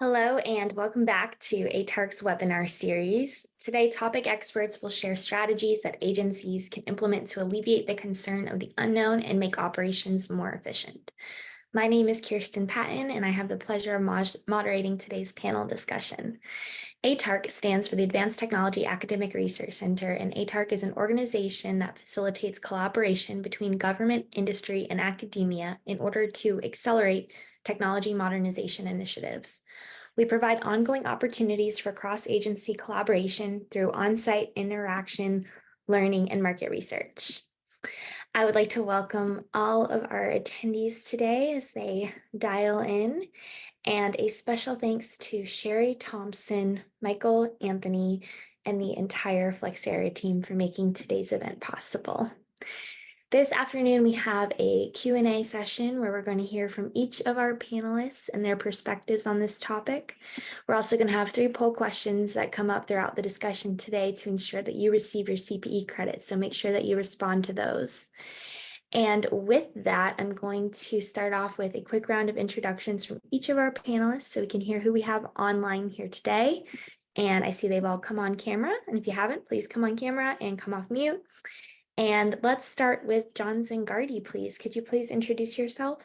Hello and welcome back to ATARC's webinar series. Today, topic experts will share strategies that agencies can implement to alleviate the concern of the unknown and make operations more efficient. My name is Kirsten Patton, and I have the pleasure of moderating today's panel discussion. ATARC stands for the Advanced Technology Academic Research Center, and ATARC is an organization that facilitates collaboration between government, industry, and academia in order to accelerate technology modernization initiatives. We provide ongoing opportunities for cross-agency collaboration through on-site interaction, learning, and market research. I would like to welcome all of our attendees today as they dial in, and a special thanks to Sherry Thompson, Michael Anthony, and the entire Flexera team for making today's event possible. This afternoon, we have a Q&A session where we're going to hear from each of our panelists and their perspectives on this topic. We're also going to have 3 poll questions that come up throughout the discussion today to ensure that you receive your CPE credits, so make sure that you respond to those. And with that, I'm going to start off with a quick round of introductions from each of our panelists so we can hear who we have online here today. And I see they've all come on camera, and if you haven't, please come on camera and come off mute. And let's start with John Zangardi, please. Could you please introduce yourself?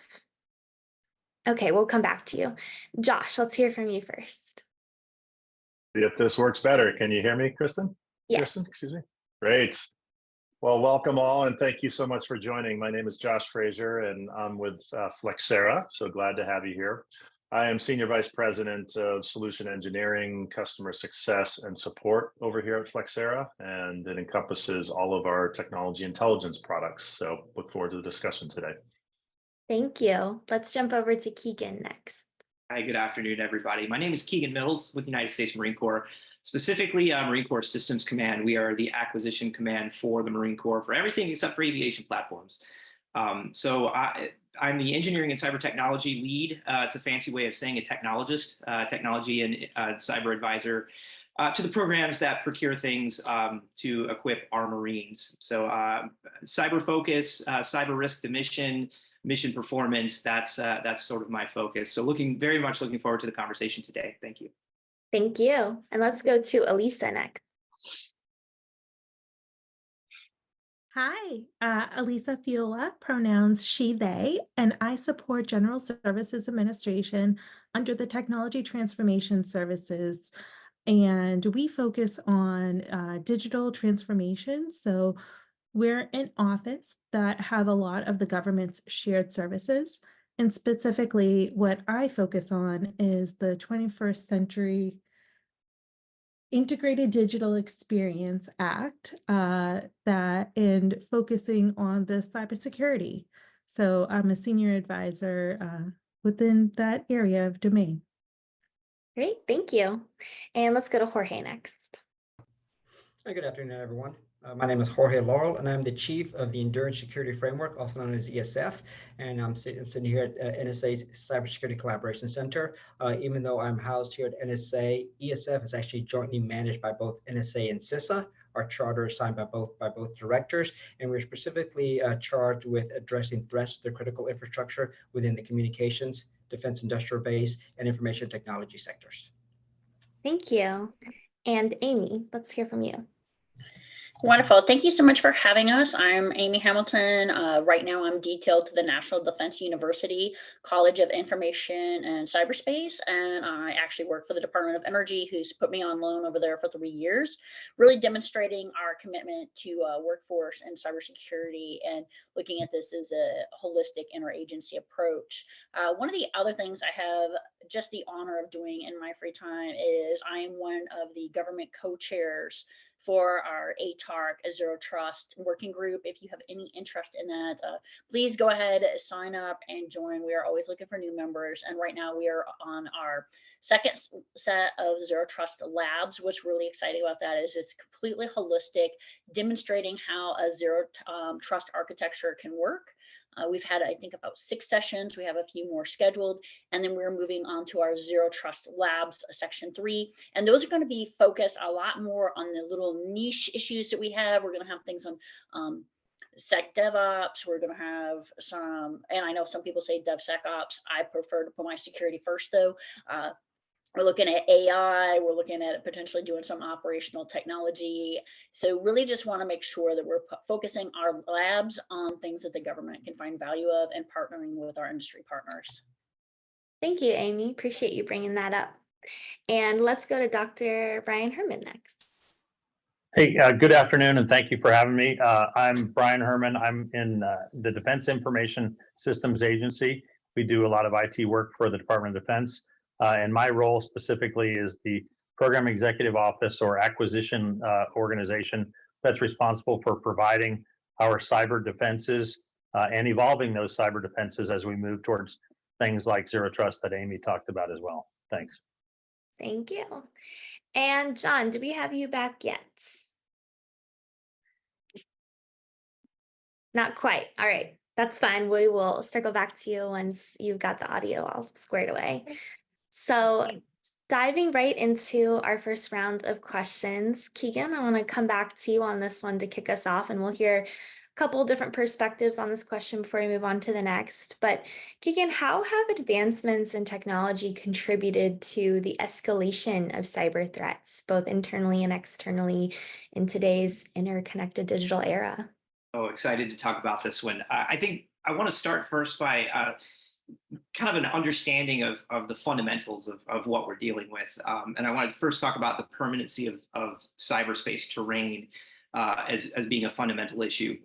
Okay, we'll come back to you. Josh, let's hear from you first. If this works better, can you hear me, Kristen? Yes. Kristen, excuse me. Great. Well, welcome all, and thank you so much for joining. My name is Josh Frazier, and I'm with Flexera, so glad to have you here. I am Senior Vice President of Solution Engineering, Customer Success, and Support over here at Flexera, and it encompasses all of our technology intelligence products. So look forward to the discussion today. Thank you. Let's jump over to Keegan next. Hi, good afternoon, everybody. My name is Keegan Mills with the United States Marine Corps, specifically Marine Corps Systems Command. We are the acquisition command for the Marine Corps for everything except for aviation platforms. I'm the engineering and cyber technology lead. It's a fancy way of saying a technologist, technology and cyber advisor to the programs that procure things to equip our Marines. So cyber focus, cyber risk to mission performance, that's sort of my focus. So very much looking forward to the conversation today. Thank you. Thank you. And let's go to Elisa next. Hi, Elisa Fiola, pronouns she, they, and I support General Services Administration under the Technology Transformation Services. And we focus on digital transformation. So we're an office that have a lot of the government's shared services. And specifically, what I focus on is the 21st Century Integrated Digital Experience Act and focusing on the cybersecurity. So I'm a senior advisor within that area of domain. Great, thank you. And let's go to Jorge next. Hi, good afternoon, everyone. My name is Jorge Laurel, and I'm the Chief of the Endurance Security Framework, also known as ESF, and I'm sitting here at NSA's Cybersecurity Collaboration Center. Even though I'm housed here at NSA, ESF is actually jointly managed by both NSA and CISA. Our charter is signed by both directors, and we're specifically charged with addressing threats to the critical infrastructure within the communications, defense industrial base, and information technology sectors. Thank you. And Amy, let's hear from you. Wonderful. Thank you so much for having us. I'm Amy Hamilton. Right now, I'm detailed to the National Defense University College of Information and Cyberspace, and I actually work for the Department of Energy, who's put me on loan over there for 3 years, really demonstrating our commitment to workforce and cybersecurity and looking at this as a holistic interagency approach. One of the other things I have just the honor of doing in my free time is I am one of the government co-chairs for our ATARC Zero Trust working group. If you have any interest in that, please go ahead, sign up and join. We are always looking for new members. And right now we are on our second set of Zero Trust labs. What's really exciting about that is it's completely holistic, demonstrating how a Zero Trust architecture can work. We've had, I think, about 6 sessions. We have a few more scheduled, and then we're moving on to our Zero Trust Labs, Section 3. And those are going to be focused a lot more on the little niche issues that we have. We're going to have things on Sec DevOps. We're going to have some, and I know some people say DevSecOps. I prefer to put my security first, though. We're looking at AI, we're looking at potentially doing some operational technology. So really just want to make sure that we're focusing our labs on things that the government can find value of and partnering with our industry partners. Thank you, Amy. Appreciate you bringing that up. And let's go to Dr. Brian Herman next. Hey, good afternoon, and thank you for having me. I'm Brian Herman. I'm in the Defense Information Systems Agency. We do a lot of IT work for the Department of Defense, and my role specifically is the Program Executive Office or acquisition organization that's responsible for providing our cyber defenses and evolving those cyber defenses as we move towards things like Zero Trust that Amy talked about as well. Thanks. Thank you. And John, do we have you back yet? Not quite. All right, that's fine. We will circle back to you once you've got the audio all squared away. So diving right into our first round of questions, Keegan, I want to come back to you on this one to kick us off, and we'll hear a couple different perspectives on this question before we move on to the next. But Keegan, how have advancements in technology contributed to the escalation of cyber threats, both internally and externally, in today's interconnected digital era? Oh, excited to talk about this one. I think I want to start first by kind of an understanding of the fundamentals of what we're dealing with. And I wanted to first talk about the permanency of cyberspace terrain as being a fundamental issue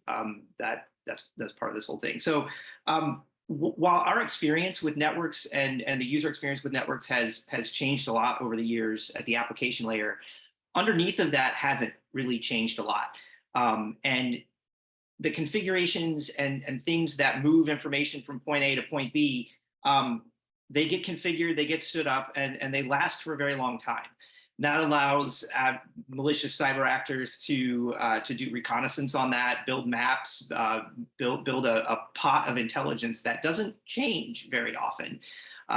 that's part of this whole thing. So while our experience with networks and the user experience with networks has changed a lot over the years at the application layer, underneath of that hasn't really changed a lot. And the configurations and things that move information from point A to point B, they get configured, they get stood up, and they last for a very long time. That allows malicious cyber actors to do reconnaissance on that, build maps, build a pot of intelligence that doesn't change very often.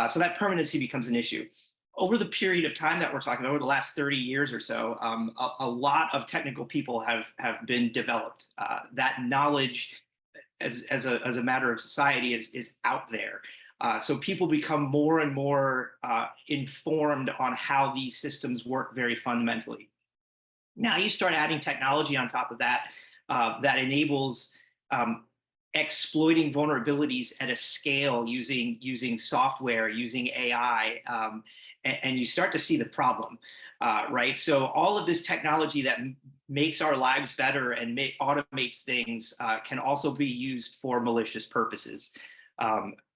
So that permanency becomes an issue. Over the period of time that we're talking about, over the last 30 years or so, a lot of technical people have been developed. That knowledge, as a matter of society, is out there. So people become more and more informed on how these systems work very fundamentally. Now you start adding technology on top of that that enables exploiting vulnerabilities at a scale using software, using AI, and you start to see the problem, right? So all of this technology that makes our lives better and automates things can also be used for malicious purposes.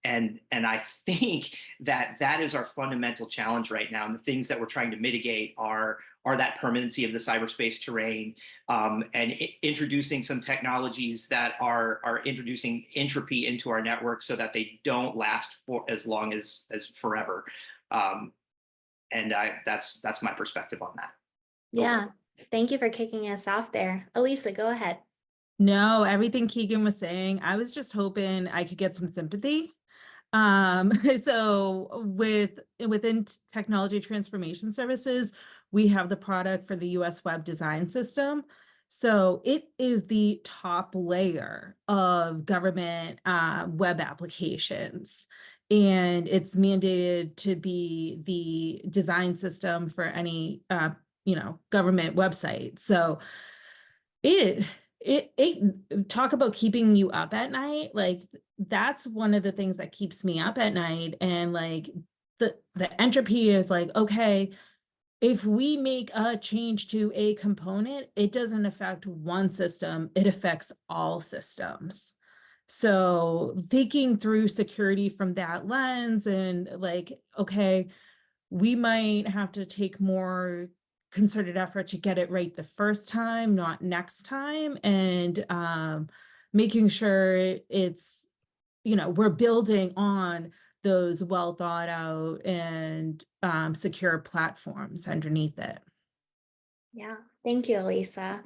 And I think that is our fundamental challenge right now. And the things that we're trying to mitigate are that permanency of the cyberspace terrain, and introducing some technologies that are introducing entropy into our network so that they don't last for as long as forever. And that's my perspective on that. Yeah, thank you for kicking us off there. Elisa, go ahead. No, everything Keegan was saying, I was just hoping I could get some sympathy. So within technology transformation services, we have the product for the US web design system. So it is the top layer of government web applications. And it's mandated to be the design system for any government website. So it talk about keeping you up at night. Like, that's one of the things that keeps me up at night. And like the entropy is like, okay, if we make a change to a component, it doesn't affect one system, it affects all systems. So thinking through security from that lens, and like, okay, we might have to take more concerted effort to get it right the first time, not next time, and making sure it's, we're building on those well thought out and secure platforms underneath it. Yeah, thank you, Elisa.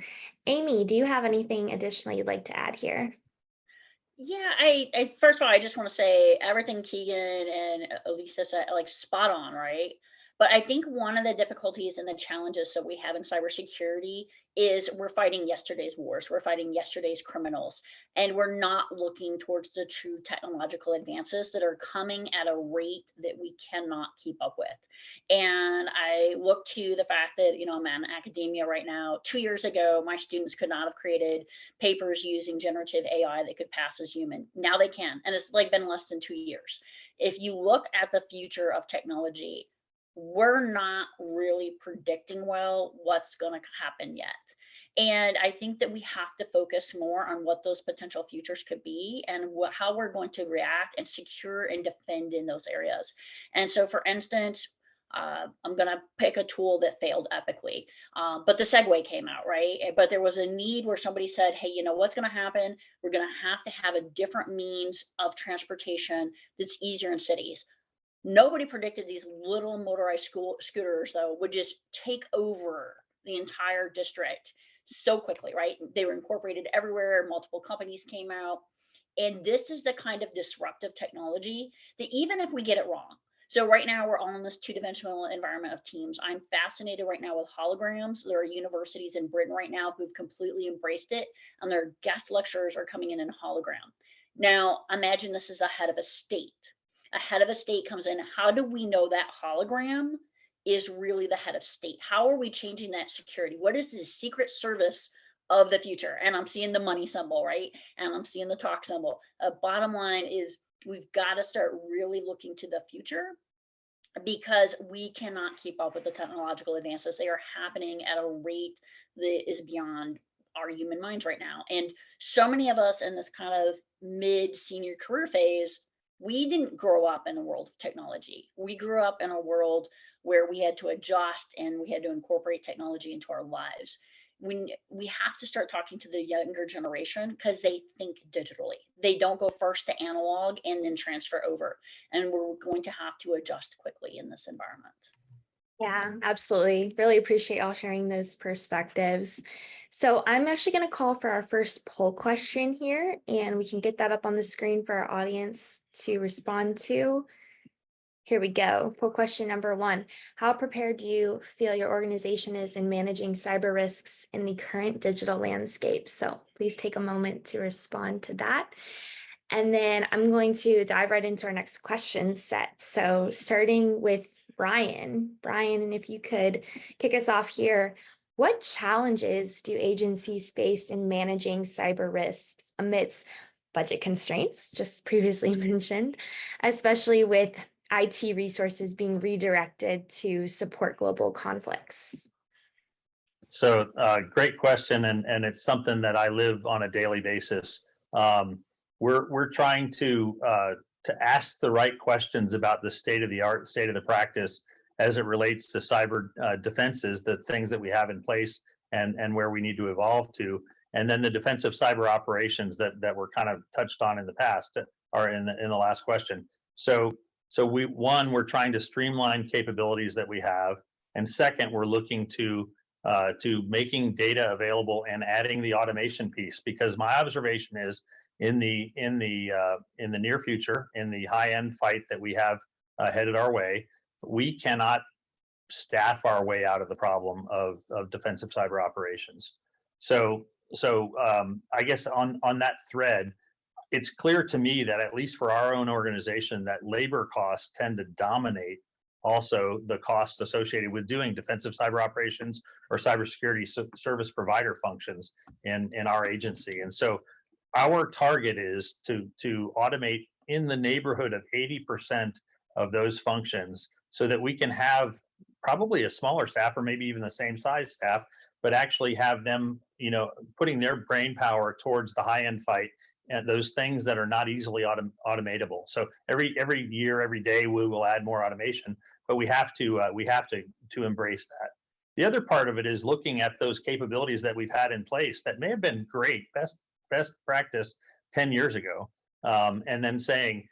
Amy, do you have anything additional you'd like to add here? Yeah, I first of all, I just want to say everything Keegan and Elisa said, like, spot on, right? But I think one of the difficulties and the challenges that we have in cybersecurity is we're fighting yesterday's wars, we're fighting yesterday's criminals, and we're not looking towards the true technological advances that are coming at a rate that we cannot keep up with. And I look to the fact that, I'm in academia right now. 2 years ago, my students could not have created papers using generative AI that could pass as human. Now they can, and it's like been less than 2 years. If you look at the future of technology, we're not really predicting well what's going to happen yet. And I think that we have to focus more on what those potential futures could be and how we're going to react and secure and defend in those areas. And so, for instance, I'm going to pick a tool that failed epically, but the Segway came out, right? But there was a need where somebody said, hey, what's going to happen? We're going to have a different means of transportation that's easier in cities. Nobody predicted these little motorized scooters, though, would just take over the entire district so quickly, right? They were incorporated everywhere. Multiple companies came out. And this is the kind of disruptive technology that even if we get it wrong, so right now we're all in this two-dimensional environment of Teams. I'm fascinated right now with holograms. There are universities in Britain right now who've completely embraced it, and their guest lecturers are coming in hologram. Now, imagine this is a head of a state. A head of a state comes in. How do we know that hologram is really the head of state? How are we changing that security? What is the secret service of the future? And I'm seeing the money symbol, right? And I'm seeing the talk symbol. Bottom line is we've got to start really looking to the future, because we cannot keep up with the technological advances. They are happening at a rate that is beyond our human minds right now. And so many of us in this kind of mid-senior career phase, we didn't grow up in a world of technology. We grew up in a world where we had to adjust and we had to incorporate technology into our lives. We have to start talking to the younger generation because they think digitally. They don't go first to analog and then transfer over. And we're going to have to adjust quickly in this environment. Yeah, absolutely. Really appreciate y'all sharing those perspectives. So I'm actually going to call for our first poll question here, and we can get that up on the screen for our audience to respond to. Here we go. Poll question number 1. How prepared do you feel your organization is in managing cyber risks in the current digital landscape? So please take a moment to respond to that. And then I'm going to dive right into our next question set. So starting with Brian, and if you could kick us off here, what challenges do agencies face in managing cyber risks amidst budget constraints, just previously mentioned, especially with IT resources being redirected to support global conflicts? So great question, and it's something that I live on a daily basis. We're trying to ask the right questions about the state of the art, state of the practice as it relates to cyber defenses, the things that we have in place and where we need to evolve to, and then the defensive cyber operations that were kind of touched on in the past or in the last question. So we're trying to streamline capabilities that we have, and second, we're looking to making data available and adding the automation piece, because my observation is in the near future, in the high-end fight that we have headed our way, we cannot staff our way out of the problem of defensive cyber operations. So I guess on that thread, it's clear to me that at least for our own organization, that labor costs tend to dominate also the costs associated with doing defensive cyber operations or cybersecurity service provider functions in our agency. And so our target is to automate in the neighborhood of 80% of those functions, so that we can have probably a smaller staff or maybe even the same size staff, but actually have them, putting their brain power towards the high-end fight and those things that are not easily automatable. So every year, every day, we will add more automation, but we have to embrace that. The other part of it is looking at those capabilities that we've had in place that may have been great, best practice 10 years ago, and then saying,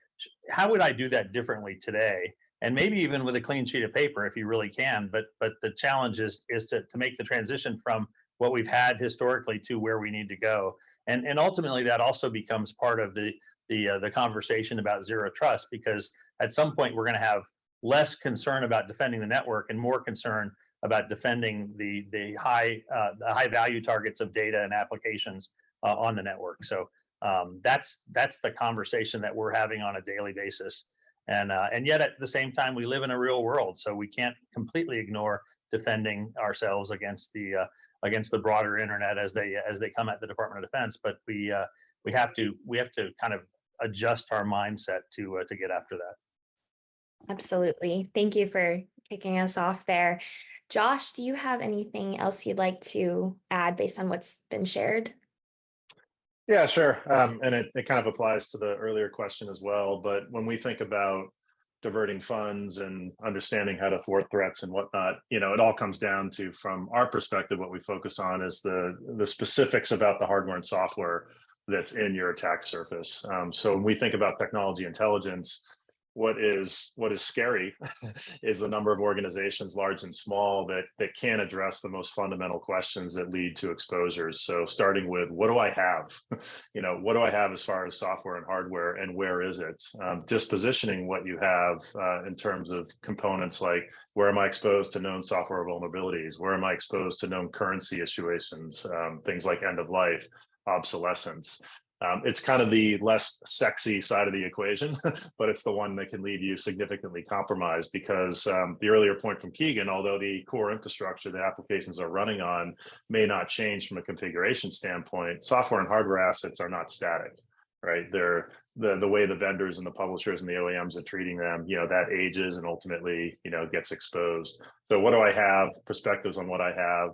how would I do that differently today? And maybe even with a clean sheet of paper, if you really can. But the challenge is to make the transition from what we've had historically to where we need to go. And ultimately, that also becomes part of the conversation about zero trust, because at some point we're going to have less concern about defending the network and more concern about defending the high value targets of data and applications on the network. So that's the conversation that we're having on a daily basis. And yet at the same time, we live in a real world, so we can't completely ignore defending ourselves against the broader internet as they come at the Department of Defense. But we have to kind of adjust our mindset to get after that. Absolutely. Thank you for kicking us off there. Josh, do you have anything else you'd like to add based on what's been shared? Yeah, sure. And it kind of applies to the earlier question as well. But when we think about diverting funds and understanding how to thwart threats and whatnot, it all comes down to, from our perspective, what we focus on is the specifics about the hardware and software that's in your attack surface. So when we think about technology intelligence, what is scary is the number of organizations, large and small, that can't address the most fundamental questions that lead to exposures. So starting with, what do I have? What do I have as far as software and hardware, and where is it? Dispositioning what you have in terms of components, like, where am I exposed to known software vulnerabilities? Where am I exposed to known currency issuations? Things like end of life, obsolescence. It's kind of the less sexy side of the equation, but it's the one that can leave you significantly compromised, because the earlier point from Keegan, although the core infrastructure the applications are running on may not change from a configuration standpoint, software and hardware assets are not static, right? They're the way the vendors and the publishers and the OEMs are treating them, that ages and ultimately, gets exposed. So what do I have? Perspectives on what I have.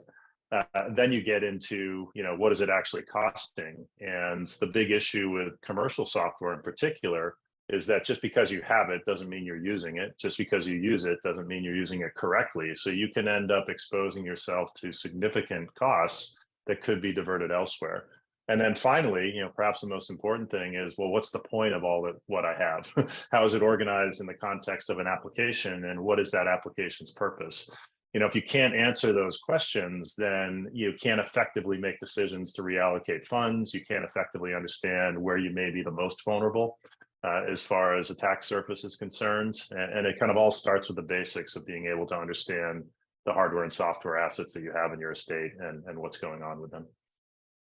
Then you get into, what is it actually costing? And the big issue with commercial software in particular is that just because you have it doesn't mean you're using it. Just because you use it doesn't mean you're using it correctly. So you can end up exposing yourself to significant costs that could be diverted elsewhere. And then finally, perhaps the most important thing is, well, what's the point of what I have? How is it organized in the context of an application? And what is that application's purpose? If you can't answer those questions, then you can't effectively make decisions to reallocate funds. You can't effectively understand where you may be the most vulnerable as far as attack surface is concerned. And it kind of all starts with the basics of being able to understand the hardware and software assets that you have in your estate and what's going on with them.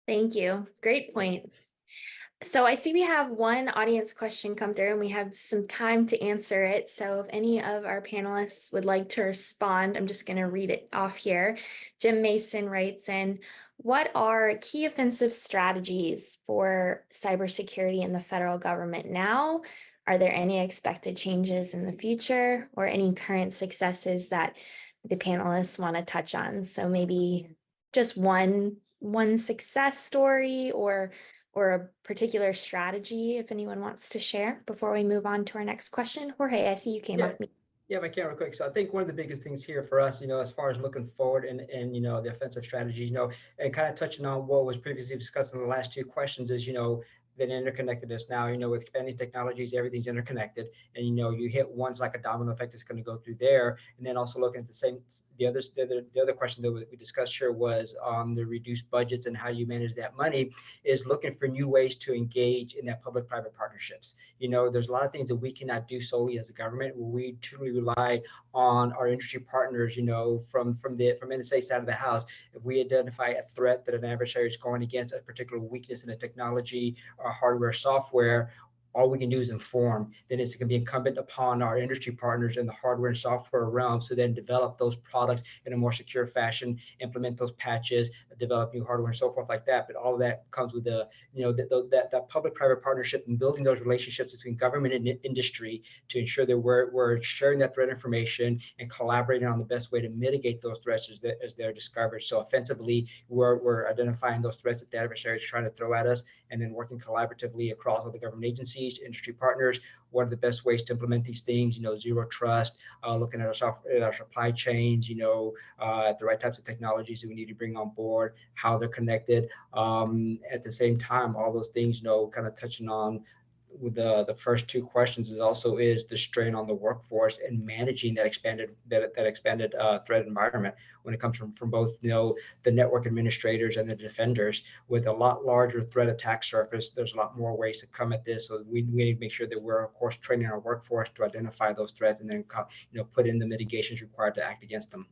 Thank you. Great points. So I see we have one audience question come through, and we have some time to answer it. So if any of our panelists would like to respond, I'm just going to read it off here. Jim Mason writes in, what are key offensive strategies for cybersecurity in the federal government now? Are there any expected changes in the future, or any current successes that the panelists want to touch on? So maybe just one success story or a particular strategy, if anyone wants to share before we move on to our next question. Jorge, I see you came off mute. Yeah, if I can real quick. So I think one of the biggest things here for us, as far as looking forward and the offensive strategies, and kind of touching on what was previously discussed in the last two questions is, that interconnectedness now, with expanding technologies, everything's interconnected, and you hit one's like a domino effect that's going to go through there. And then also looking at the other question that we discussed here was on the reduced budgets and how you manage that money, is looking for new ways to engage in that public-private partnerships. There's a lot of things that we cannot do solely as a government, where we truly rely on our industry partners, from NSA side of the house. If we identify a threat that an adversary is going against, a particular weakness in a technology or hardware, software, all we can do is inform. Then it's going to be incumbent upon our industry partners in the hardware and software realm to then develop those products in a more secure fashion, implement those patches, develop new hardware and so forth like that. But all of that comes with that public-private partnership and building those relationships between government and industry to ensure that we're sharing that threat information and collaborating on the best way to mitigate those threats as they're discovered. So offensively, we're identifying those threats that the adversary is trying to throw at us, and then working collaboratively across all the government agencies, industry partners. What are the best ways to implement these things? Zero trust, looking at our supply chains, at the right types of technologies that we need to bring on board, how they're connected. At the same time, all those things, kind of touching on with the first two questions is the strain on the workforce and managing that expanded threat environment when it comes from both the network administrators and the defenders. With a lot larger threat attack surface, there's a lot more ways to come at this. So we need to make sure that we're, of course, training our workforce to identify those threats and then put in the mitigations required to act against them.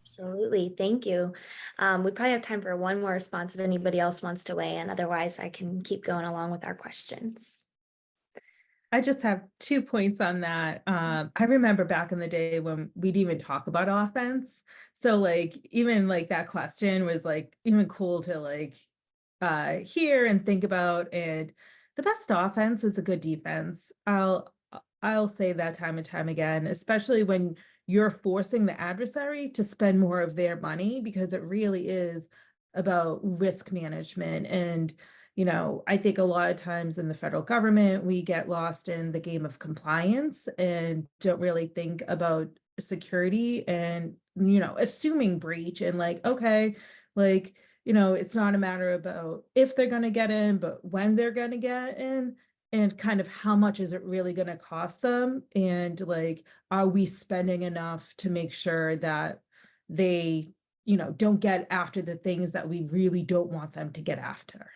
Absolutely. Thank you. We probably have time for one more response if anybody else wants to weigh in. Otherwise, I can keep going along with our questions. I just have 2 points on that. I remember back in the day when we'd even talk about offense. So like even like that question was like even cool to like hear and think about. And the best offense is a good defense. I'll say that time and time again, especially when you're forcing the adversary to spend more of their money, because it really is about risk management. And I think a lot of times in the federal government, we get lost in the game of compliance and don't really think about security and, assuming breach and like, okay, like, it's not a matter about if they're going to get in, but when they're going to get in and kind of how much is it really going to cost them. And like, are we spending enough to make sure that they, don't get after the things that we really don't want them to get after.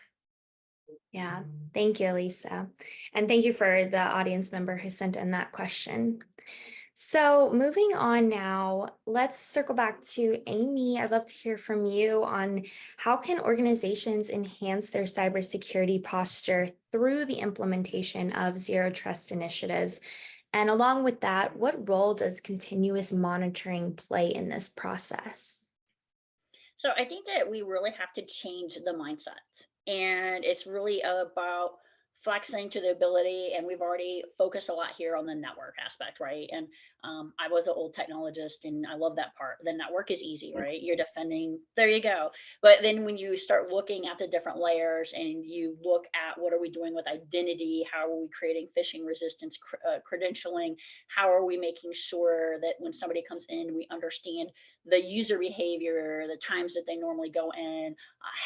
Yeah, thank you, Lisa. And thank you for the audience member who sent in that question. So moving on now, let's circle back to Amy. I'd love to hear from you on how can organizations enhance their cybersecurity posture through the implementation of zero trust initiatives? And along with that, what role does continuous monitoring play in this process? So I think that we really have to change the mindset. And it's really about flexing to the ability. And we've already focused a lot here on the network aspect, right? And I was an old technologist and I love that part. The network is easy, right? You're defending, there you go. But then when you start looking at the different layers and you look at what are we doing with identity, how are we creating phishing resistance, credentialing, how are we making sure that when somebody comes in, we understand the user behavior, the times that they normally go in.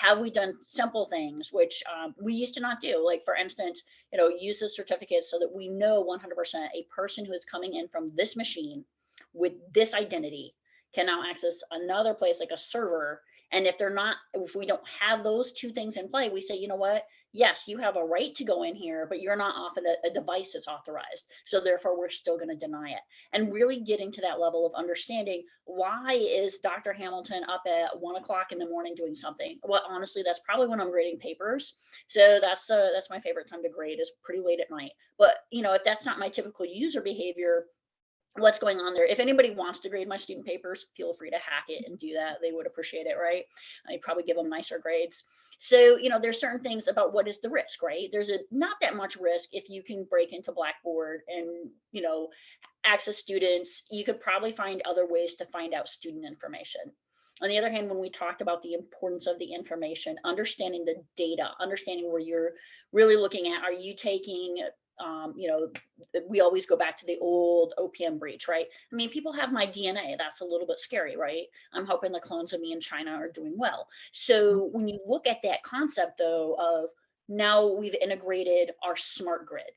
Have we done simple things, which we used to not do? Like for instance, use the certificates so that we know 100% a person who is coming in from this machine with this identity can now access another place like a server. And if we don't have those two things in play, we say, you know what? Yes, you have a right to go in here, but you're not often a device that's authorized. So therefore, we're still going to deny it. And really getting to that level of understanding, why is Dr. Hamilton up at 1 o'clock in the morning doing something? Well, honestly, that's probably when I'm grading papers. So that's my favorite time to grade, is pretty late at night. But if that's not my typical user behavior, what's going on there? If anybody wants to grade my student papers, feel free to hack it and do that. They would appreciate it, right? I'd probably give them nicer grades. So, there's certain things about what is the risk, right? There's not that much risk if you can break into Blackboard and, access students. You could probably find other ways to find out student information. On the other hand, when we talked about the importance of the information, understanding the data, understanding where you're really looking at, are you taking we always go back to the old OPM breach, right? I mean, people have my DNA. That's a little bit scary, right? I'm hoping the clones of me in China are doing well. So when you look at that concept, though, of now we've integrated our smart grid.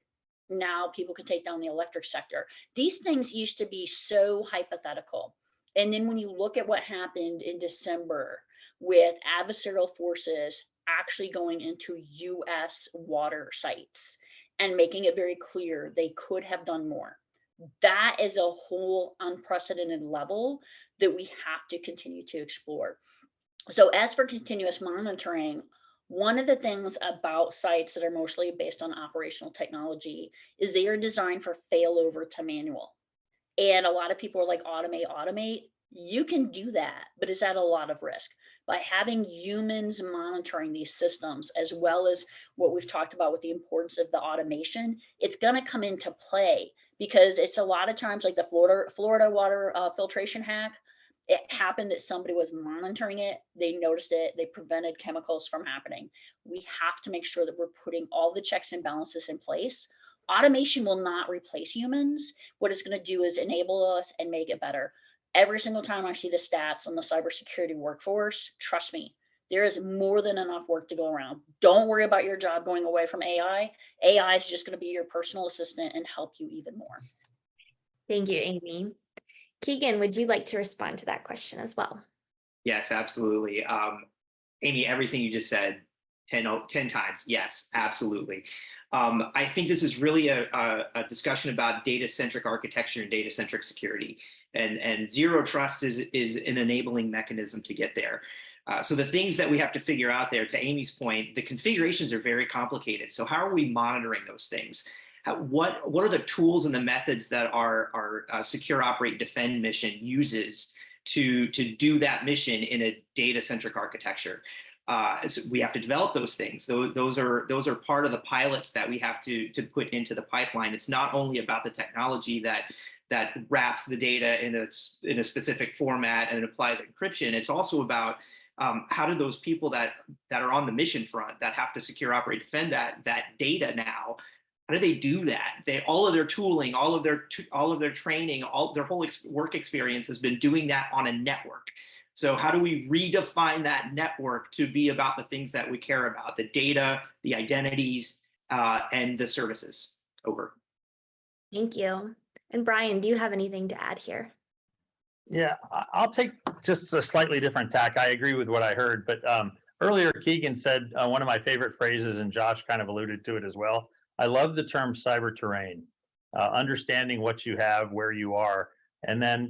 Now people can take down the electric sector. These things used to be so hypothetical. And then when you look at what happened in December with adversarial forces actually going into US water sites, and making it very clear they could have done more. That is a whole unprecedented level that we have to continue to explore. So as for continuous monitoring, one of the things about sites that are mostly based on operational technology is they are designed for failover to manual. And a lot of people are like, automate. You can do that, but it's at a lot of risk. By having humans monitoring these systems, as well as what we've talked about with the importance of the automation, it's going to come into play, because it's a lot of times like the Florida water filtration hack. It happened that somebody was monitoring it. They noticed it. They prevented chemicals from happening. We have to make sure that we're putting all the checks and balances in place. Automation will not replace humans. What it's going to do is enable us and make it better. Every single time I see the stats on the cybersecurity workforce, trust me, There is more than enough work to go around. Don't worry about your job going away from AI. AI is just going to be your personal assistant and help you even more. Thank you, Amy. Keegan, would you like to respond to that question as well? Yes, absolutely. Amy, everything you just said 10 times. Yes, absolutely. I think this is really a discussion about data-centric architecture and data-centric security. And zero trust is an enabling mechanism to get there. So the things that we have to figure out there, to Amy's point, the configurations are very complicated. So how are we monitoring those things? What are the tools and the methods that our secure, operate, defend mission uses to do that mission in a data-centric architecture? So we have to develop those things. Those are part of the pilots that we have to put into the pipeline. It's not only about the technology that wraps the data in a specific format and applies encryption. It's also about how do those people that are on the mission front that have to secure, operate, defend that data now, how do they do that? All of their tooling, all of their training, all their whole work experience has been doing that on a network. So how do we redefine that network to be about the things that we care about, the data, the identities, and the services? Over. Thank you. And Brian, do you have anything to add here? Yeah, I'll take just a slightly different tack. I agree with what I heard, but earlier Keegan said one of my favorite phrases, and Josh kind of alluded to it as well. I love the term cyber terrain, understanding what you have, where you are, and then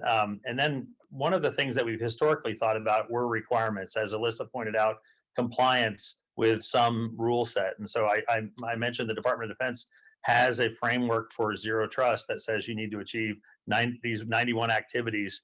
one of the things that we've historically thought about were requirements, as Alyssa pointed out, compliance with some rule set. And so I mentioned the Department of Defense has a framework for zero trust that says you need to achieve these 91 activities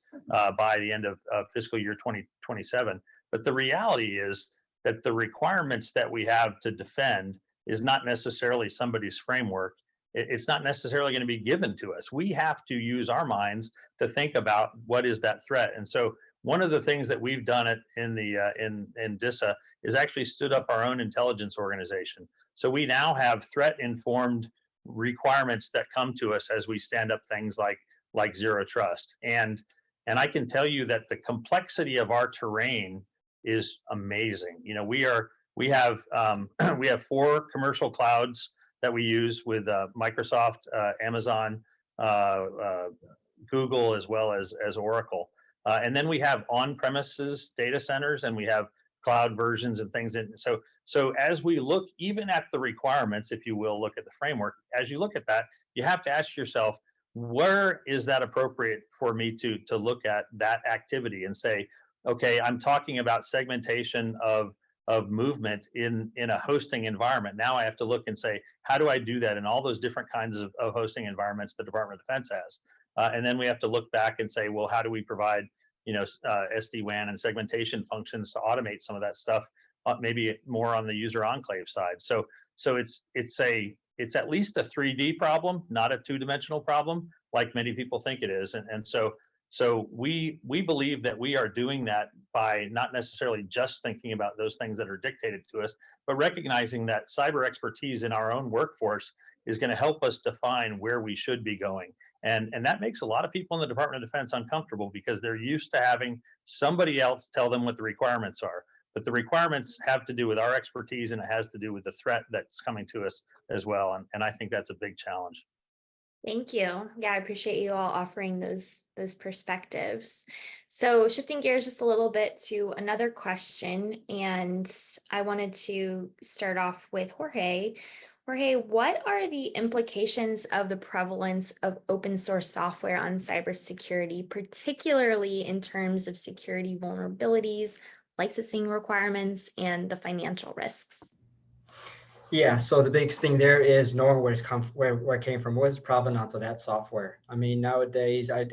by the end of fiscal year 2027. But the reality is that the requirements that we have to defend is not necessarily somebody's framework. It's not necessarily going to be given to us. We have to use our minds to think about what is that threat. And so one of the things that we've done in DISA is actually stood up our own intelligence organization. So we now have threat-informed requirements that come to us as we stand up things like zero trust. And I can tell you that the complexity of our terrain is amazing. You know, we have 4 commercial clouds that we use with Microsoft, Amazon, Google, as well as Oracle. And then we have on-premises data centers, and we have cloud versions and things. And so as we look even at the requirements, if you will, look at the framework, as you look at that, you have to ask yourself, where is that appropriate for me to look at that activity and say, okay, I'm talking about segmentation of movement in a hosting environment. Now I have to look and say, how do I do that in all those different kinds of hosting environments the Department of Defense has? And then we have to look back and say, well, how do we provide, SD-WAN and segmentation functions to automate some of that stuff, maybe more on the user enclave side. So it's at least a 3D problem, not a 2-dimensional problem, like many people think it is. And so we believe that we are doing that by not necessarily just thinking about those things that are dictated to us, but recognizing that cyber expertise in our own workforce is going to help us define where we should be going. And that makes a lot of people in the Department of Defense uncomfortable because they're used to having somebody else tell them what the requirements are. But the requirements have to do with our expertise, and it has to do with the threat that's coming to us as well. And I think that's a big challenge. Thank you. Yeah, I appreciate you all offering those perspectives. So shifting gears just a little bit to another question, and I wanted to start off with Jorge. Jorge, what are the implications of the prevalence of open source software on cybersecurity, particularly in terms of security vulnerabilities, licensing requirements, and the financial risks? Yeah, so the biggest thing there is knowing where it came from. What is the provenance of that software? I mean, nowadays, I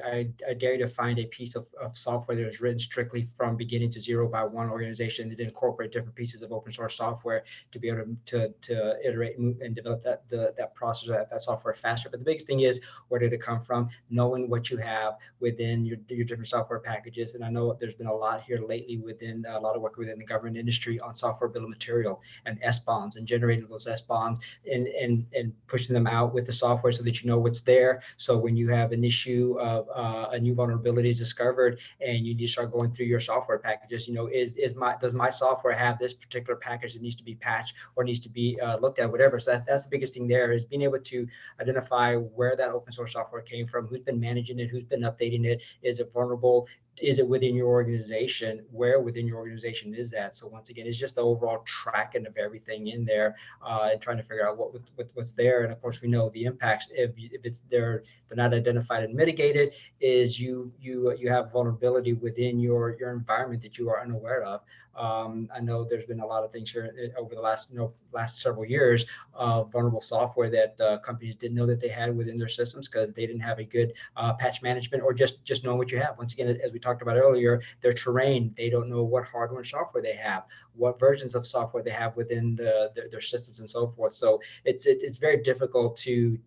dare you to find a piece of software that was written strictly from beginning to zero by one organization that incorporate different pieces of open source software to be able to iterate and develop that process, that software faster. But the biggest thing is, where did it come from? Knowing what you have within your different software packages. And I know there's been a lot here lately within a lot of work within the government industry on software bill of material and SBOMs and generating of those S-bombs and pushing them out with the software so that you know what's there. So when you have an issue of a new vulnerability is discovered and you need to start going through your software packages, does my software have this particular package that needs to be patched or needs to be looked at, whatever. So that's the biggest thing there, is being able to identify where that open source software came from, who's been managing it, who's been updating it, is it vulnerable, is it within your organization, where within your organization is that. So once again, it's just the overall tracking of everything in there, and trying to figure out what's there. And of course, we know the impacts, if it's they're not identified and mitigated, is you have vulnerability within your environment that you are unaware of. I know there's been a lot of things here over the last several years of vulnerable software that companies didn't know that they had within their systems because they didn't have a good patch management, or just knowing what you have. Once again, as we talked about earlier, their terrain, they don't know what hardware and software they have, what versions of software they have within their systems and so forth. So it's very difficult to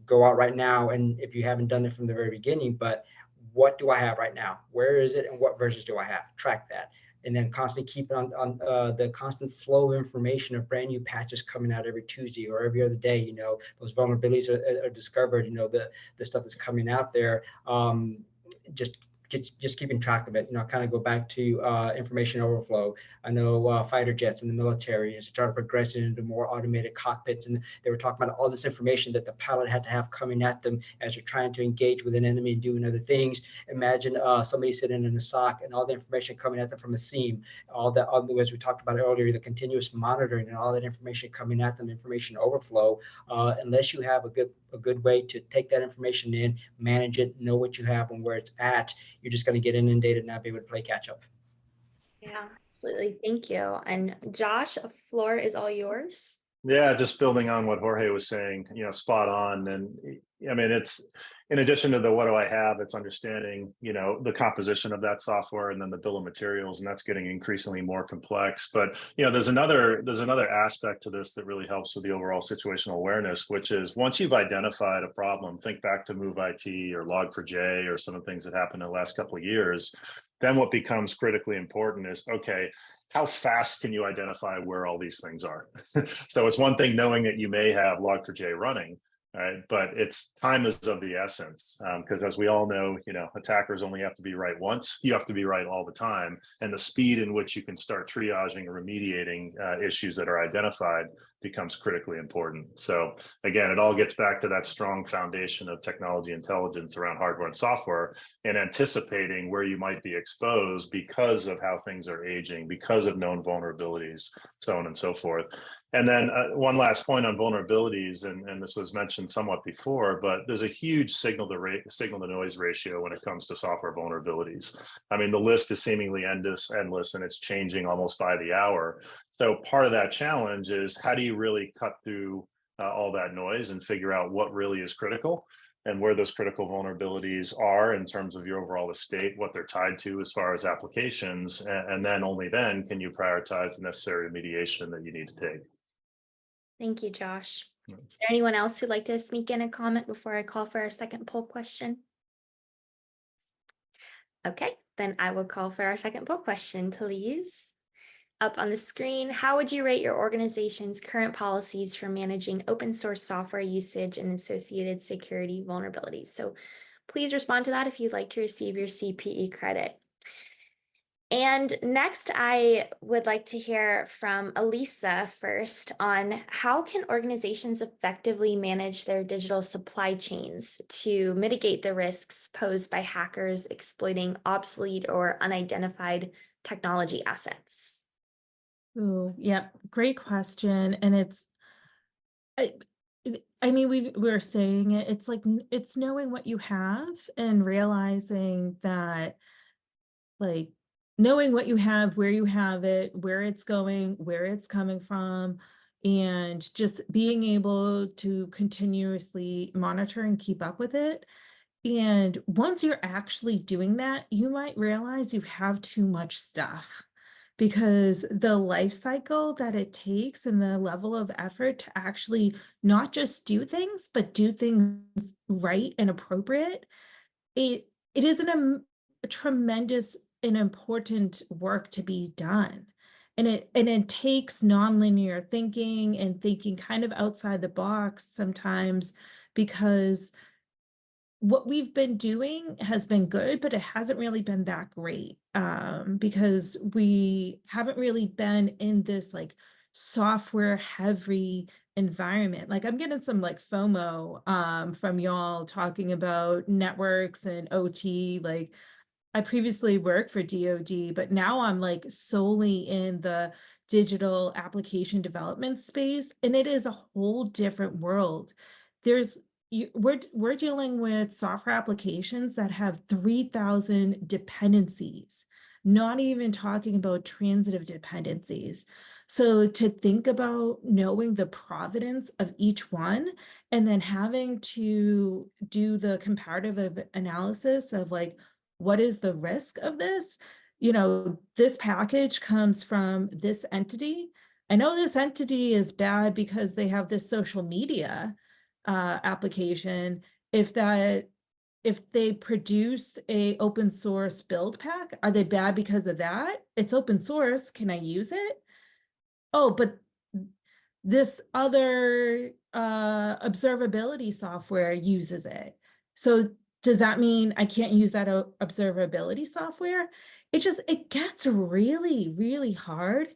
go out right now, and if you haven't done it from the very beginning, but what do I have right now? Where is it, and what versions do I have? Track that. And then constantly keep on the constant flow of information of brand new patches coming out every Tuesday or every other day. Those vulnerabilities are discovered. The stuff that's coming out there. Just keeping track of it. Kind of go back to information overflow. I know fighter jets in the military started progressing into more automated cockpits, and they were talking about all this information that the pilot had to have coming at them as they're trying to engage with an enemy and doing other things. Imagine somebody sitting in a SOC and all the information coming at them from a SIEM, as we talked about earlier, the continuous monitoring and all that information coming at them, information overflow. Unless you have a good way to take that information in, manage it, know what you have and where it's at, you're just going to get inundated and not be able to play catch up. Yeah, absolutely. Thank you. And Josh, the floor is all yours. Yeah, just building on what Jorge was saying, spot on. And I mean, it's in addition to the what do I have, it's understanding, the composition of that software and then the bill of materials, and that's getting increasingly more complex. But there's another aspect to this that really helps with the overall situational awareness, which is once you've identified a problem, think back to Move IT or Log4j or some of the things that happened in the last couple of years. Then what becomes critically important is, okay, how fast can you identify where all these things are? So it's one thing knowing that you may have Log4j running, right? But it's time is of the essence, because as we all know, attackers only have to be right once. You have to be right all the time, and the speed in which you can start triaging or remediating issues that are identified becomes critically important. So again, it all gets back to that strong foundation of technology intelligence around hardware and software, and anticipating where you might be exposed because of how things are aging, because of known vulnerabilities, so on and so forth. And then one last point on vulnerabilities, and this was mentioned somewhat before, but there's a huge signal to noise ratio when it comes to software vulnerabilities. I mean, the list is seemingly endless, and it's changing almost by the hour. So part of that challenge is, how do you really cut through all that noise and figure out what really is critical and where those critical vulnerabilities are in terms of your overall estate, what they're tied to as far as applications, and then only then can you prioritize the necessary remediation that you need to take. Thank you, Josh. Is there anyone else who'd like to sneak in a comment before I call for our second poll question? Okay, then I will call for our second poll question, please. Up on the screen, how would you rate your organization's current policies for managing open source software usage and associated security vulnerabilities? So please respond to that if you'd like to receive your CPE credit. And next, I would like to hear from Elisa first on how can organizations effectively manage their digital supply chains to mitigate the risks posed by hackers exploiting obsolete or unidentified technology assets? Oh, yeah, great question. And I mean, we're saying it, it's like, it's knowing what you have and realizing that, like, knowing what you have, where you have it, where it's going, where it's coming from, and just being able to continuously monitor and keep up with it. And once you're actually doing that, you might realize you have too much stuff, because the life cycle that it takes and the level of effort to actually not just do things, but do things right and appropriate, it is a tremendous and important work to be done. And it takes nonlinear thinking and thinking kind of outside the box sometimes, because what we've been doing has been good, but it hasn't really been that great, because we haven't really been in this like software heavy environment. Like I'm getting some like FOMO from y'all talking about networks and OT. Like I previously worked for DoD, but now I'm like solely in the digital application development space, and it is a whole different world. There's we're dealing with software applications that have 3,000 dependencies, not even talking about transitive dependencies. So to think about knowing the provenance of each one and then having to do the comparative analysis of like, what is the risk of this? You know, this package comes from this entity. I know this entity is bad because they have this social media application. If they produce a open source build pack, are they bad because of that? It's open source. Can I use it? Oh, but this other observability software uses it. So does that mean I can't use that observability software? It gets really, really hard.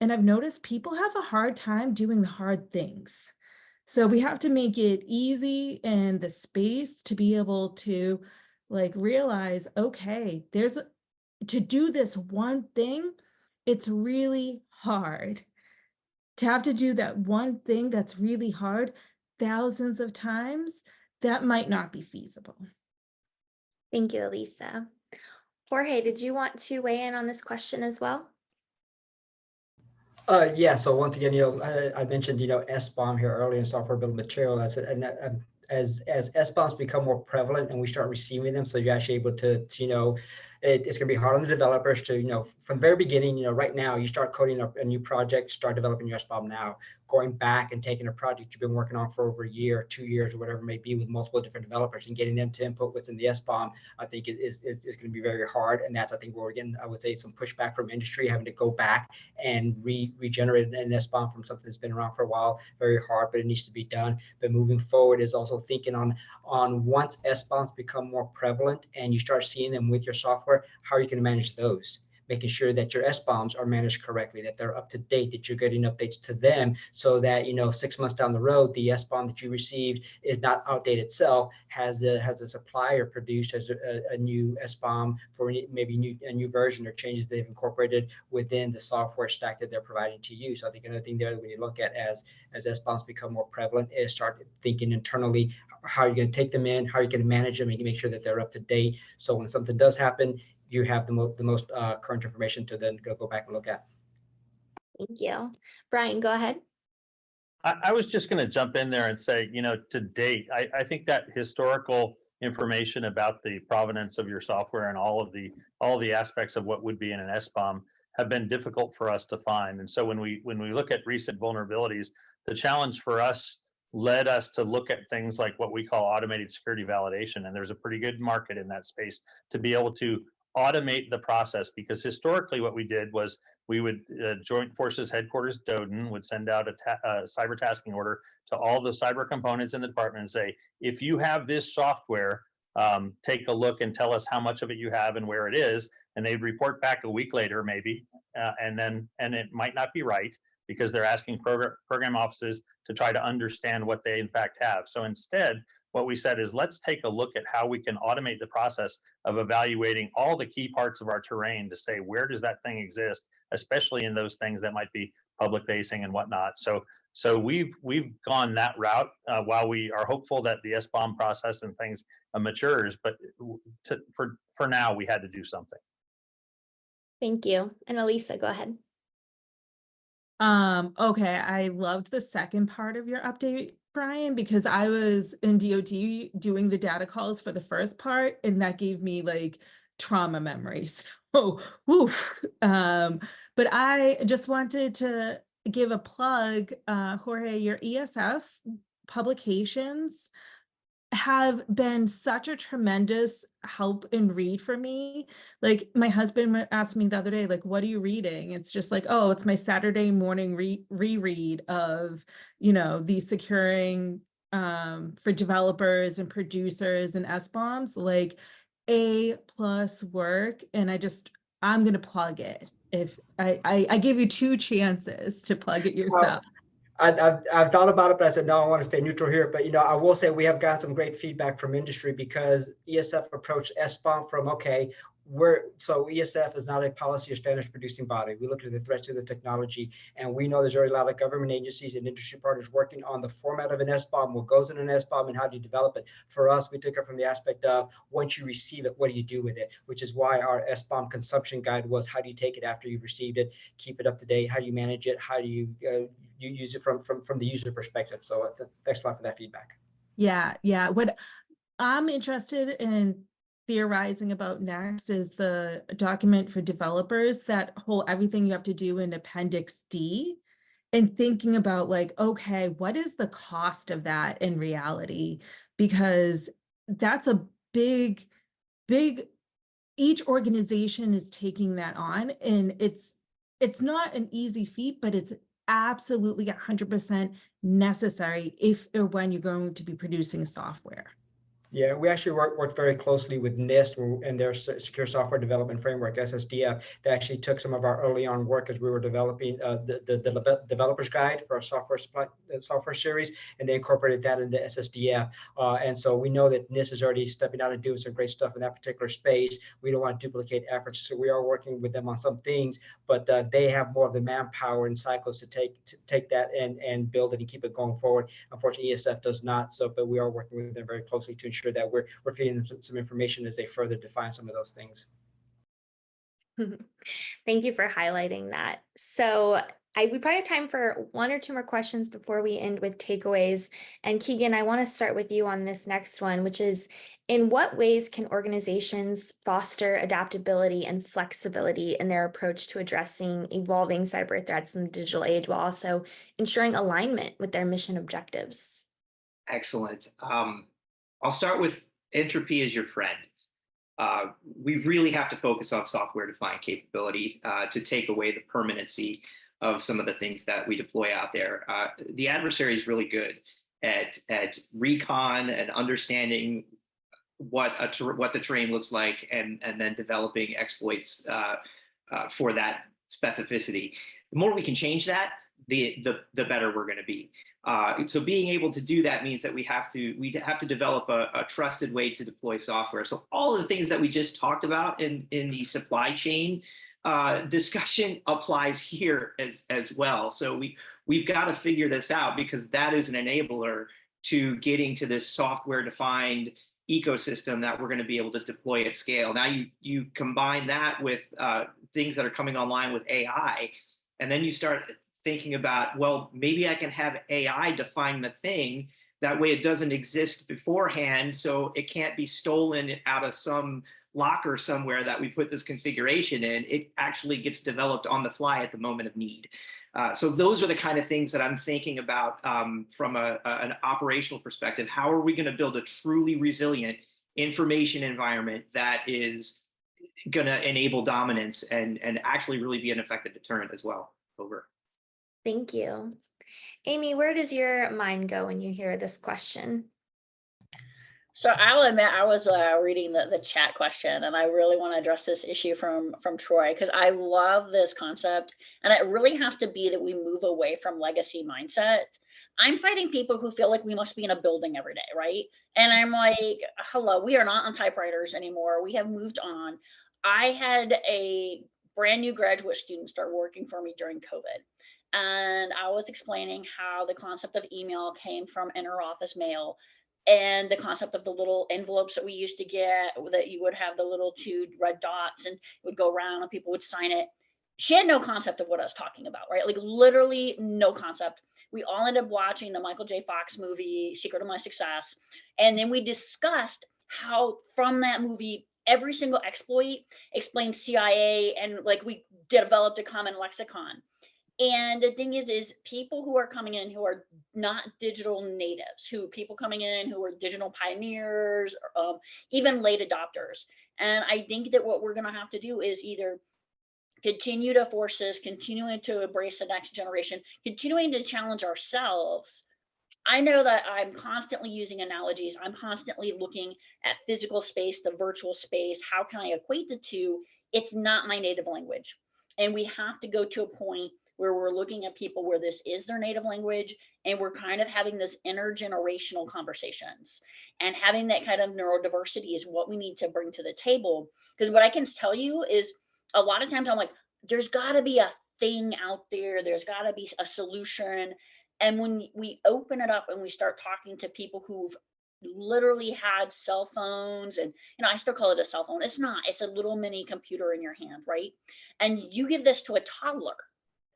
And I've noticed people have a hard time doing the hard things. So we have to make it easy and the space to be able to like realize, okay, to do this one thing, it's really hard. To have to do that one thing that's really hard thousands of times, that might not be feasible. Thank you, Elisa. Jorge, did you want to weigh in on this question as well? Yeah. So once again, I mentioned, SBOM here earlier in software bill of material. As SBOMs become more prevalent and we start receiving them, so you're actually able to it's going to be hard on the developers to, from the very beginning, right now, you start coding up a new project, start developing your SBOM now, going back and taking a project you've been working on for over a year, 2 years, or whatever it may be with multiple different developers and getting them to input what's in the SBOM, I think is going to be very hard. And that's, I think, where we're getting, I would say, some pushback from industry, having to go back and regenerate an SBOM from something that's been around for a while. Very hard, but it needs to be done. But moving forward is also thinking on once SBOMs become more prevalent and you start seeing them with your software, how are you going to manage those? Making sure that your SBOMs are managed correctly, that they're up to date, that you're getting updates to them so that, 6 months down the road, the SBOM that you received is not outdated itself, has a supplier produced as a new SBOM for maybe a new version or changes they've incorporated within the software stack that they're providing to you. So I think another thing there that when you look at as SBOMs become more prevalent is start thinking internally, how are you going to take them in, how are you going to manage them, and make sure that they're up to date. So when something does happen, you have the most current information to then go back and look at. Thank you. Brian, go ahead. I was just going to jump in there and say, to date, I think that historical information about the provenance of your software and all the aspects of what would be in an SBOM have been difficult for us to find. And so when we look at recent vulnerabilities, the challenge for us led us to look at things like what we call automated security validation. And there's a pretty good market in that space to be able to automate the process, because historically what we did was we would Joint Forces Headquarters DODN would send out a cyber tasking order to all the cyber components in the department and say, if you have this software, take a look and tell us how much of it you have and where it is. And they'd report back a week later, maybe, and it might not be right because they're asking program offices to try to understand what they in fact have. So instead, what we said is, let's take a look at how we can automate the process of evaluating all the key parts of our terrain to say, where does that thing exist, especially in those things that might be public facing and whatnot. So we've gone that route while we are hopeful that the SBOM process and things matures, but for now we had to do something. Thank you. And Elisa, go ahead. Okay, I loved the second part of your update, Brian, because I was in DoD doing the data calls for the first part, and that gave me like trauma memories. So, woof. But I just wanted to give a plug, Jorge, your ESF publications have been such a tremendous help and read for me. Like my husband asked me the other day, like, what are you reading? It's just like, oh, it's my Saturday morning reread of, the securing for developers and producers and SBOMs, like A+ work. And I'm going to plug it. If I gave you 2 chances to plug it yourself. I've thought about it, but I said, no, I want to stay neutral here. But, I will say we have gotten some great feedback from industry because ESF approached SBOM from, okay, so ESF is not a policy or standards producing body. We look at the threats to the technology, and we know there's already a lot of government agencies and industry partners working on the format of an SBOM, what goes in an SBOM, and how do you develop it. For us, we took it from the aspect of once you receive it, what do you do with it? Which is why our SBOM consumption guide was how do you take it after you've received it, keep it up to date, how do you manage it, how do you use it from the user perspective. So thanks a lot for that feedback. Yeah. What I'm interested in theorizing about next is the document for developers, that whole everything you have to do in Appendix D, and thinking about like, okay, what is the cost of that in reality? Because that's a big, each organization is taking that on, and it's not an easy feat, but it's absolutely 100% necessary if or when you're going to be producing software. Yeah, we actually worked very closely with NIST and their Secure Software Development Framework, SSDF. They actually took some of our early on work as we were developing the developer's guide for our software series, and they incorporated that into SSDF. And so we know that NIST is already stepping out and doing some great stuff in that particular space. We don't want to duplicate efforts, so we are working with them on some things, but they have more of the manpower and cycles to take that and build it and keep it going forward. Unfortunately, ESF does not. So, but we are working with them very closely to ensure that we're feeding them some information as they further define some of those things. Thank you for highlighting that. So we probably have time for 1 or 2 more questions before we end with takeaways. And Keegan, I want to start with you on this next one, which is, in what ways can organizations foster adaptability and flexibility in their approach to addressing evolving cyber threats in the digital age, while also ensuring alignment with their mission objectives? Excellent. I'll start with entropy as your friend. We really have to focus on software-defined capability to take away the permanency of some of the things that we deploy out there. The adversary is really good at recon and understanding what the terrain looks like, and then developing exploits for that specificity. The more we can change that, the better we're going to be. So being able to do that means that we have to develop a trusted way to deploy software. So all of the things that we just talked about in the supply chain discussion applies here as well. So we've got to figure this out, because that is an enabler to getting to this software-defined ecosystem that we're going to be able to deploy at scale. Now you combine that with things that are coming online with AI, and then you start thinking about, well, maybe I can have AI define the thing. That way it doesn't exist beforehand, so it can't be stolen out of some locker somewhere that we put this configuration in. It actually gets developed on the fly at the moment of need. So those are the kind of things that I'm thinking about from an operational perspective. How are we going to build a truly resilient information environment that is going to enable dominance and actually really be an effective deterrent as well? Over. Thank you. Amy, where does your mind go when you hear this question? So I'll admit, I was reading the chat question, and I really want to address this issue from Troy, because I love this concept, and it really has to be that we move away from legacy mindset. I'm fighting people who feel like we must be in a building every day, right? And I'm like, hello, we are not on typewriters anymore. We have moved on. I had a brand new graduate student start working for me during COVID. And I was explaining how the concept of email came from inter-office mail, and the concept of the little envelopes that we used to get, that you would have the little 2 red dots and it would go around and people would sign it. She had no concept of what I was talking about, right? Like literally no concept. We all ended up watching the Michael J. Fox movie, Secret of My Success. And then we discussed how from that movie, every single exploit explained CIA, and like we developed a common lexicon. And the thing is people who are coming in who are not digital natives, people coming in who are digital pioneers, even late adopters. And I think that what we're going to have to do is either continue to force this, continuing to embrace the next generation, continuing to challenge ourselves. I know that I'm constantly using analogies. I'm constantly looking at physical space, the virtual space. How can I equate the two? It's not my native language. And we have to go to a point where we're looking at people where this is their native language, and we're kind of having this intergenerational conversations. And having that kind of neurodiversity is what we need to bring to the table. Because what I can tell you is a lot of times I'm like, there's got to be a thing out there, there's got to be a solution. And when we open it up and we start talking to people who've literally had cell phones, and I still call it a cell phone. It's not, it's a little mini computer in your hand, right? And you give this to a toddler.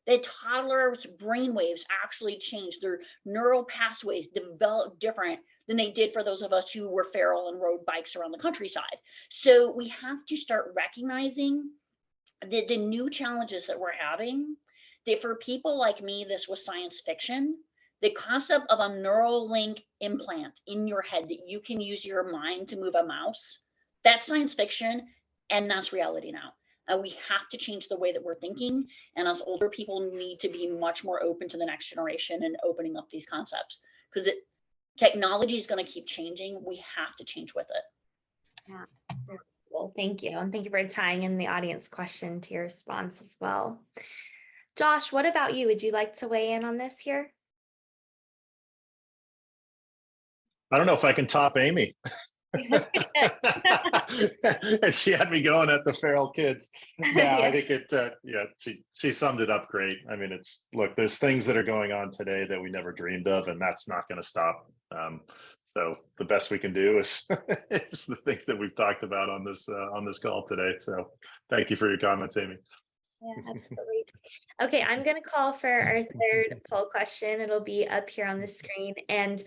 The toddler's brainwaves actually change. Their neural pathways develop different than they did for those of us who were feral and rode bikes around the countryside. So we have to start recognizing the new challenges that we're having. That for people like me, this was science fiction. The concept of a neural link implant in your head that you can use your mind to move a mouse, that's science fiction, and that's reality now. We have to change the way that we're thinking, and us older people need to be much more open to the next generation and opening up these concepts, because technology is going to keep changing. We have to change with it. Yeah. Well, thank you. And thank you for tying in the audience question to your response as well. Josh, what about you? Would you like to weigh in on this here? I don't know if I can top Amy. That's pretty good. And she had me going at the feral kids. Yeah, I think she summed it up great. I mean, look, there's things that are going on today that we never dreamed of, and that's not going to stop. So the best we can do is the things that we've talked about on this call today. So thank you for your comments, Amy. Yeah, absolutely. Okay, I'm going to call for our third poll question. It'll be up here on the screen. And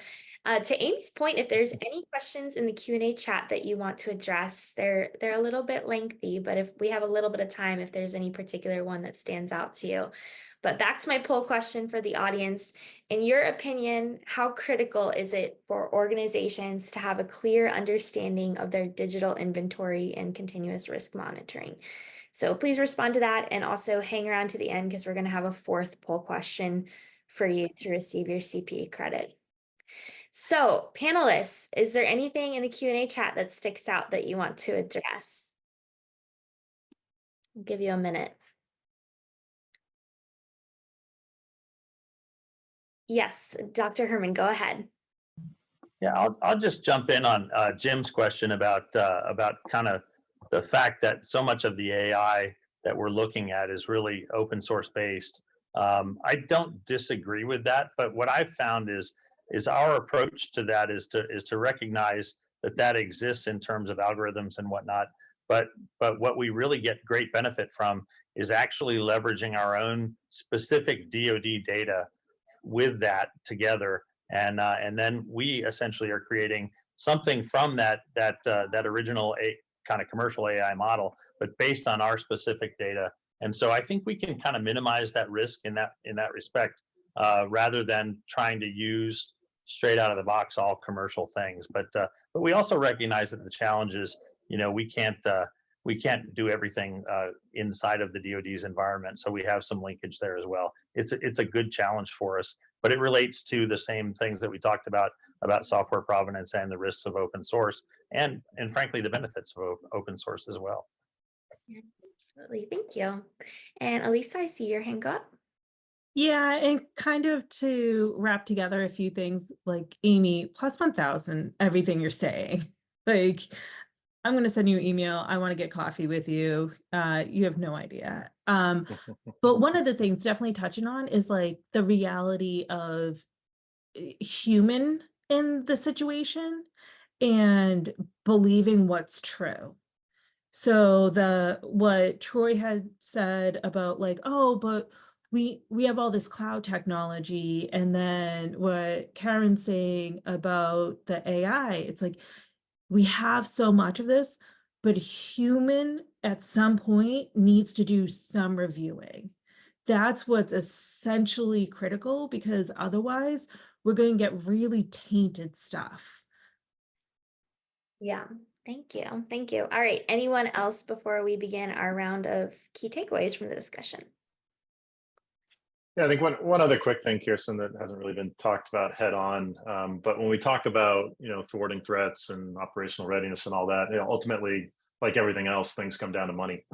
to Amy's point, if there's any questions in the Q&A chat that you want to address, they're a little bit lengthy, but if we have a little bit of time, if there's any particular one that stands out to you. But back to my poll question for the audience. In your opinion, how critical is it for organizations to have a clear understanding of their digital inventory and continuous risk monitoring? So please respond to that, and also hang around to the end because we're going to have a fourth poll question for you to receive your CPA credit. So panelists, is there anything in the Q&A chat that sticks out that you want to address? I'll give you a minute. Yes, Dr. Herman, go ahead. Yeah, I'll just jump in on Jim's question about kind of the fact that so much of the AI that we're looking at is really open source based. I don't disagree with that, but what I've found is our approach to that is to recognize that exists in terms of algorithms and whatnot. But what we really get great benefit from is actually leveraging our own specific DoD data with that together, and then we essentially are creating something from that original kind of commercial AI model, but based on our specific data. And so I think we can kind of minimize that risk in that respect, rather than trying to use straight out of the box all commercial things. But we also recognize that the challenge is, we can't do everything inside of the DoD's environment. So we have some linkage there as well. It's a good challenge for us, but it relates to the same things that we talked about software provenance and the risks of open source, and frankly, the benefits of open source as well. Yeah, absolutely. Thank you. And Elisa, I see your hand go up. Yeah, and kind of to wrap together a few things, like Amy, plus 1,000, everything you're saying. Like, I'm going to send you an email. I want to get coffee with you. You have no idea. But one of the things definitely touching on is like the reality of human in the situation and believing what's true. So what Troy had said about like, oh, but we have all this cloud technology, and then what Karen's saying about the AI, it's like we have so much of this, but human at some point needs to do some reviewing. that's what's essentially critical, because otherwise we're going to get really tainted stuff. Yeah, thank you. Thank you. All right. Anyone else before we begin our round of key takeaways from the discussion? Yeah, I think one other quick thing, Kirsten, that hasn't really been talked about head on, but when we talk about thwarting threats and operational readiness and all that, ultimately, like everything else, things come down to money.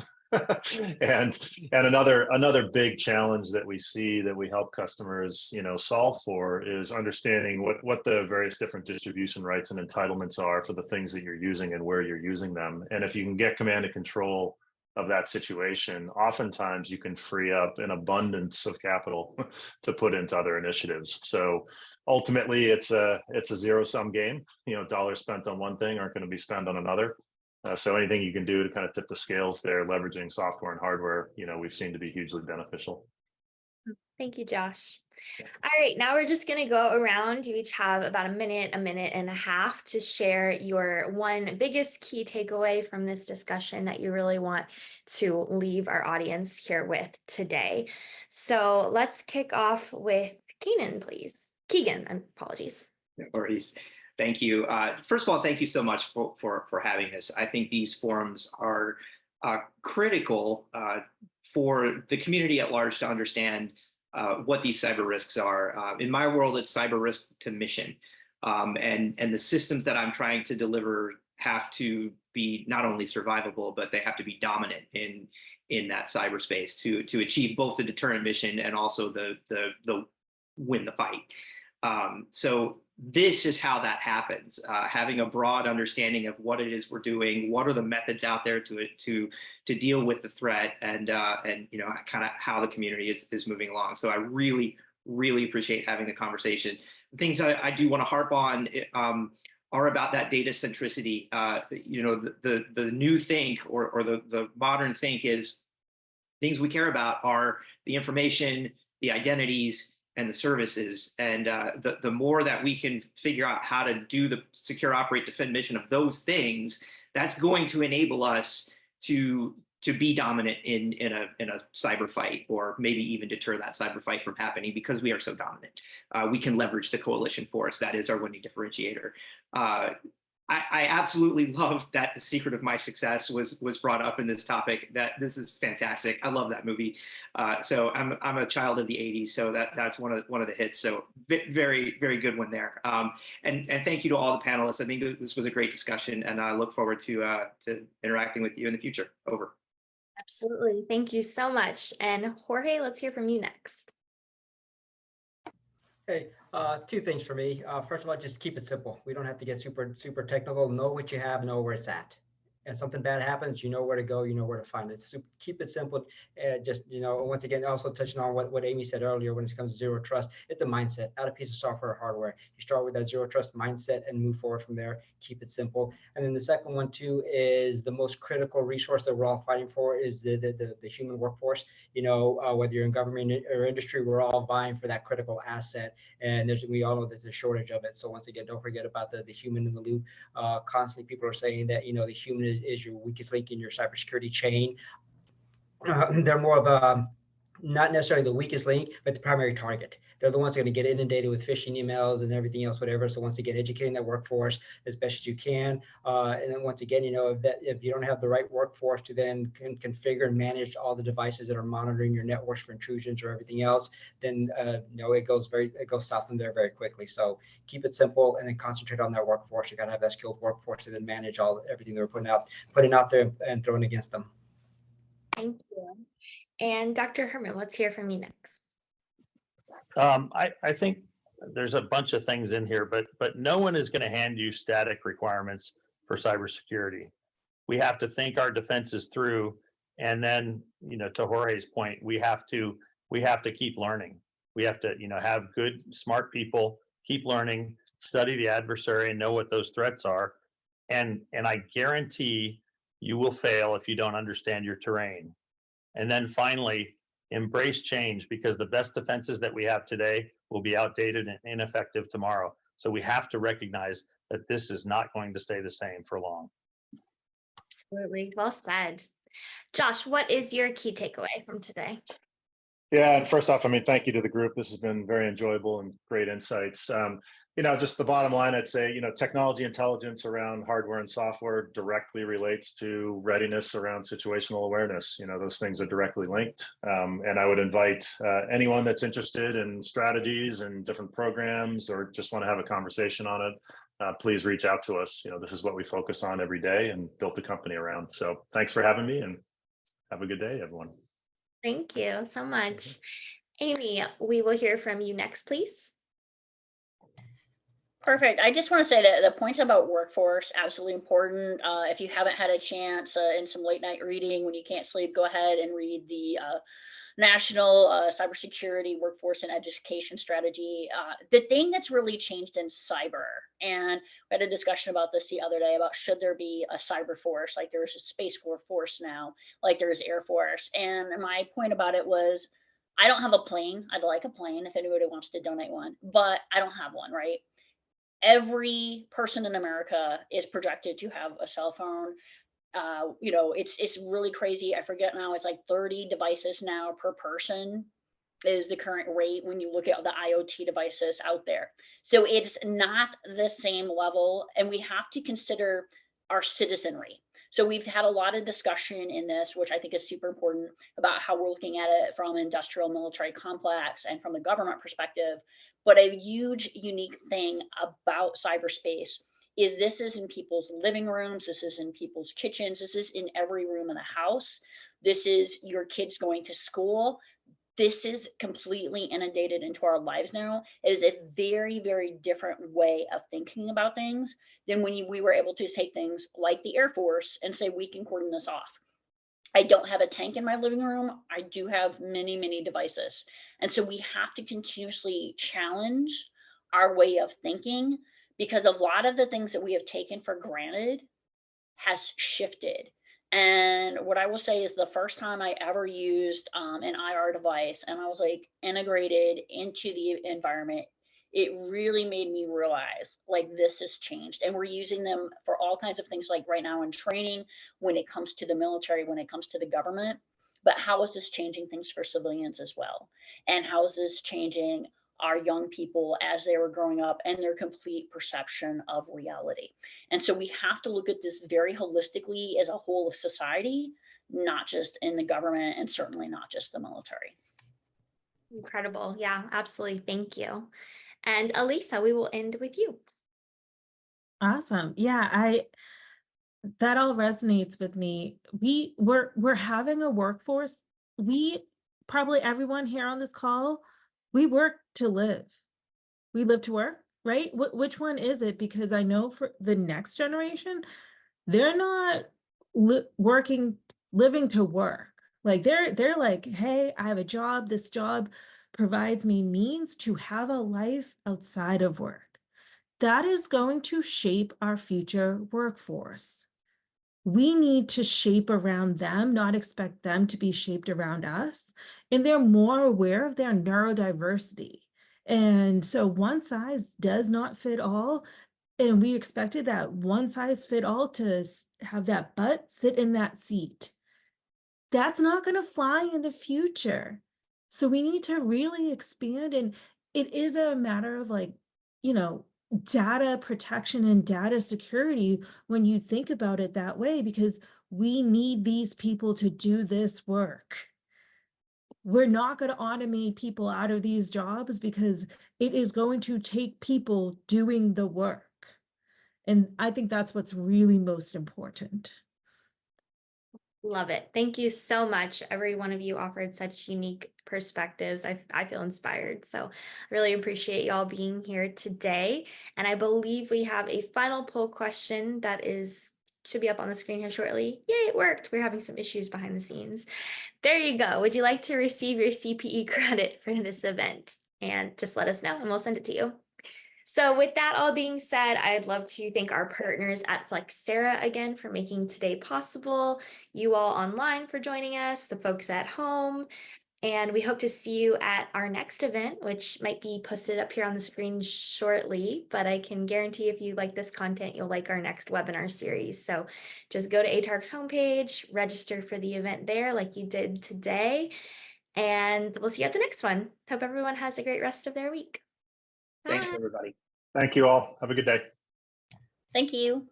and another big challenge that we see that we help customers solve for is understanding what the various different distribution rights and entitlements are for the things that you're using and where you're using them. And if you can get command and control of that situation, oftentimes you can free up an abundance of capital to put into other initiatives. So ultimately it's a zero-sum game. Dollars spent on one thing aren't going to be spent on another. So anything you can do to kind of tip the scales there, leveraging software and hardware, we've seen to be hugely beneficial. Thank you, Josh. All right, now we're just going to go around. You each have about a minute and a half to share your one biggest key takeaway from this discussion that you really want to leave our audience here with today. So let's kick off with Keegan, please. Keegan, apologies. No worries. Thank you. First of all, thank you so much for having this. I think these forums are critical for the community at large to understand what these cyber risks are. In my world, it's cyber risk to mission. And the systems that I'm trying to deliver have to be not only survivable, but they have to be dominant in that cyberspace to achieve both the deterrent mission and also the win the fight. So this is how that happens. Having a broad understanding of what it is we're doing, what are the methods out there to deal with the threat, and kind of how the community is moving along. So I really appreciate having the conversation. The things I do want to harp on are about that data centricity. The new think or the modern think is things we care about are the information, the identities, and the services. And the more that we can figure out how to do the secure, operate, defend mission of those things, that's going to enable us to be dominant in a cyber fight, or maybe even deter that cyber fight from happening because we are so dominant. We can leverage the coalition force. That is our winning differentiator. I absolutely love that the secret of my success was brought up in this topic. That this is fantastic. I love that movie. So I'm a child of the '80s, so that's one of the hits. So very good one there. And thank you to all the panelists. I think this was a great discussion, and I look forward to interacting with you in the future. Over. Absolutely. Thank you so much. And Jorge, let's hear from you next. Hey, two things for me. First of all, just keep it simple. We don't have to get super technical. Know what you have, know where it's at. And something bad happens, you know where to go, you know where to find it. So keep it simple. Just, once again, also touching on what Amy said earlier when it comes to zero trust, it's a mindset, not a piece of software or hardware. You start with that zero trust mindset and move forward from there. Keep it simple. And then the second one too is the most critical resource that we're all fighting for is the human workforce. Whether you're in government or industry, we're all vying for that critical asset. And we all know there's a shortage of it. So once again, don't forget about the human in the loop. Constantly people are saying that, the human is your weakest link in your cybersecurity chain. They're more of a, not necessarily the weakest link, but the primary target. They're the ones that are going to get inundated with phishing emails and everything else, whatever. So once again, educating that workforce as best as you can. And then once again, if you don't have the right workforce to then configure and manage all the devices that are monitoring your networks for intrusions or everything else, then it goes south from there very quickly. So keep it simple and then concentrate on that workforce. You got to have that skilled workforce to then manage everything they're putting out there and throwing against them. Thank you. And Dr. Herman, let's hear from you next. I think there's a bunch of things in here, but no one is going to hand you static requirements for cybersecurity. We have to think our defenses through, and then to Jorge's point, we have to keep learning. We have to have good, smart people, keep learning, study the adversary, and know what those threats are. And I guarantee you will fail if you don't understand your terrain. And then finally, embrace change, because the best defenses that we have today will be outdated and ineffective tomorrow. So we have to recognize that this is not going to stay the same for long. Absolutely. Well said. Josh, what is your key takeaway from today? Yeah, and first off, I mean, thank you to the group. This has been very enjoyable and great insights. Just the bottom line, I'd say, technology intelligence around hardware and software directly relates to readiness around situational awareness. Those things are directly linked. And I would invite anyone that's interested in strategies and different programs or just want to have a conversation on it, please reach out to us. This is what we focus on every day and built the company around. So thanks for having me and have a good day, everyone. Thank you so much. Amy, we will hear from you next, please. Perfect. I just want to say that the points about workforce, absolutely important. If you haven't had a chance in some late night reading when you can't sleep, go ahead and read the National Cybersecurity Workforce and Education Strategy. The thing that's really changed in cyber, and we had a discussion about this the other day about should there be a cyber force, like there's a Space Force now, like there's Air Force. And my point about it was, I don't have a plane. I'd like a plane if anybody wants to donate one, but I don't have one, right? Every person in America is projected to have a cell phone. It's really crazy. I forget now, it's like 30 devices now per person is the current rate when you look at the IoT devices out there. So it's not the same level, and we have to consider our citizenry. So we've had a lot of discussion in this, which I think is super important, about how we're looking at it from industrial military complex and from the government perspective. But a huge unique thing about cyberspace is this is in people's living rooms, this is in people's kitchens, this is in every room in the house. This is your kids going to school. This is completely inundated into our lives now. It is a very, very different way of thinking about things than when we were able to take things like the Air Force and say, we can cordon this off. I don't have a tank in my living room. I do have many, many devices. And so we have to continuously challenge our way of thinking, because a lot of the things that we have taken for granted has shifted. And what I will say is the first time I ever used an IR device and I was like integrated into the environment, it really made me realize like this has changed, and we're using them for all kinds of things, like right now in training, when it comes to the military, when it comes to the government. But how is this changing things for civilians as well? And how is this changing our young people as they were growing up and their complete perception of reality? And so we have to look at this very holistically as a whole of society, not just in the government and certainly not just the military. Incredible. Yeah, absolutely. Thank you. And Elisa, we will end with you. Awesome. Yeah, that all resonates with me. We're having a workforce. We probably everyone here on this call, we work to live. We live to work, right? Which one is it? Because I know for the next generation, they're not living to work. Like they're like, hey, I have a job. This job provides me means to have a life outside of work. That is going to shape our future workforce. We need to shape around them, not expect them to be shaped around us. And they're more aware of their neurodiversity. And so one size does not fit all. And we expected that one size fit all to have that butt sit in that seat. That's not going to fly in the future. So we need to really expand. And it is a matter of like, data protection and data security when you think about it that way, because we need these people to do this work. We're not going to automate people out of these jobs because it is going to take people doing the work. And I think that's what's really most important. Love it. Thank you so much. Every one of you offered such unique perspectives. I feel inspired. So I really appreciate y'all being here today. And I believe we have a final poll question that should be up on the screen here shortly. Yay, it worked. We're having some issues behind the scenes. There you go. Would you like to receive your CPE credit for this event? And just let us know and we'll send it to you. So with that all being said, I'd love to thank our partners at Flexera again for making today possible, you all online for joining us, the folks at home, and we hope to see you at our next event, which might be posted up here on the screen shortly, but I can guarantee if you like this content, you'll like our next webinar series. So just go to ATARC's homepage, register for the event there like you did today, And we'll see you at the next one. Hope everyone has a great rest of their week. Thanks, Bye. everybody. Thank you all. Have a good day. Thank you.